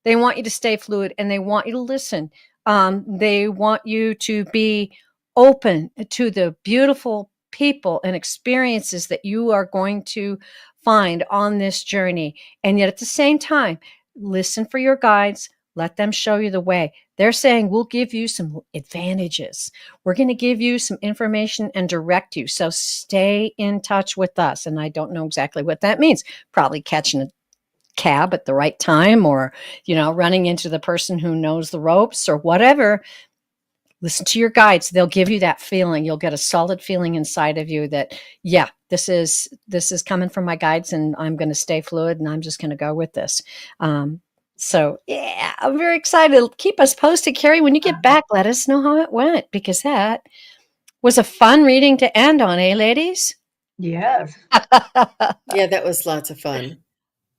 They want you to stay fluid and they want you to listen. They want you to be open to the beautiful people and experiences that you are going to find on this journey. And yet at the same time, listen for your guides. Let them show you the way. They're saying, we'll give you some advantages. We're going to give you some information and direct you. So stay in touch with us. And I don't know exactly what that means. Probably catching a cab at the right time, or running into the person who knows the ropes or whatever. Listen to your guides. They'll give you that feeling. You'll get a solid feeling inside of you that, yeah, this is coming from my guides, and I'm going to stay fluid, and I'm just going to go with this. So yeah, I'm very excited. Keep us posted, Carrie. When you get back, let us know how it went, because that was a fun reading to end on, ladies? Yes. Yeah, that was lots of fun.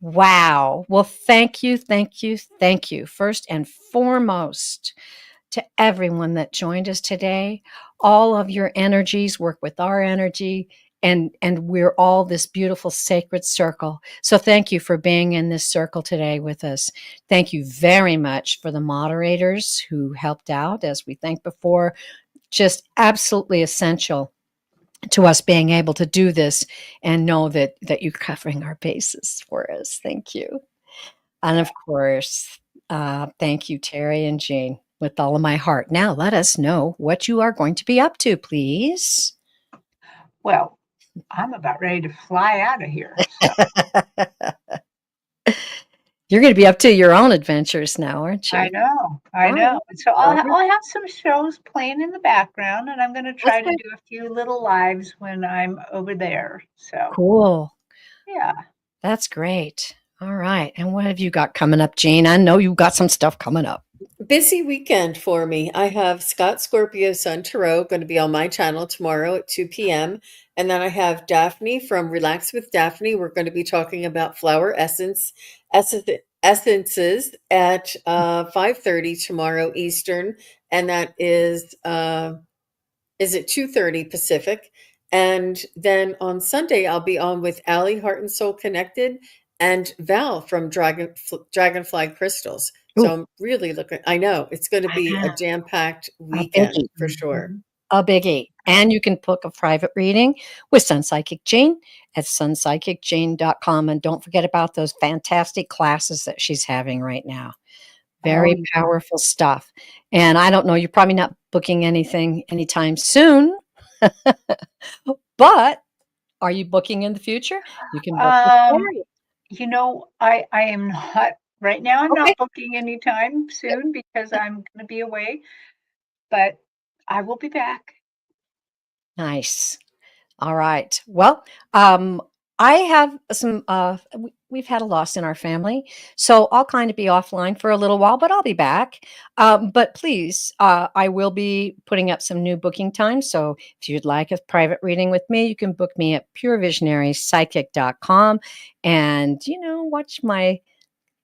Wow. Well, thank you, thank you, thank you. First and foremost, to everyone that joined us today. All of your energies work with our energy, and we're all this beautiful sacred circle. So thank you for being in this circle today with us. Thank you very much for the moderators who helped out, as we thanked before. Just absolutely essential to us being able to do this and know that you're covering our bases for us. Thank you. And of course, thank you, Terri and Jean, with all of my heart. Now let us know what you are going to be up to, please. Well, I'm about ready to fly out of here. So. You're going to be up to your own adventures now, aren't you? I know. So I'll have some shows playing in the background, and I'm going to try to do a few little lives when I'm over there. So cool. Yeah. That's great. All right. And what have you got coming up, Jean? I know you've got some stuff coming up. Busy weekend for me. I have Scott Scorpio Sun Tarot going to be on my channel tomorrow at 2 p.m. And then I have Daphne from Relax with Daphne. We're going to be talking about flower essences at 5:30 tomorrow Eastern. And that is it 2:30 Pacific. And then on Sunday, I'll be on with Allie, Heart and Soul Connected, and Val from Dragonfly Crystals. So I'm really looking. I know it's going to be a jam-packed weekend for sure. A biggie. And you can book a private reading with SunPsychic Jean at sunpsychicjean.com. And don't forget about those fantastic classes that she's having right now. Very powerful stuff. And I don't know, you're probably not booking anything anytime soon. But are you booking in the future? You can book. I am not right now. I'm not booking anytime soon because I'm going to be away, but I will be back. Nice. All right. Well, I have some, we've had a loss in our family, so I'll kind of be offline for a little while, but I'll be back. But please, I will be putting up some new booking times. So if you'd like a private reading with me, you can book me at purevisionarypsychic.com and,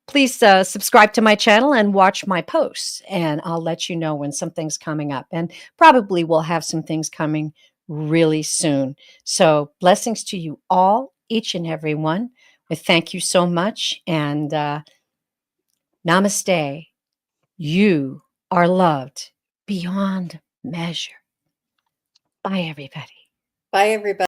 please subscribe to my channel and watch my posts, and I'll let you know when something's coming up. And probably we'll have some things coming really soon. So blessings to you all, each and every one. We thank you so much. And namaste. You are loved beyond measure. Bye, everybody. Bye, everybody.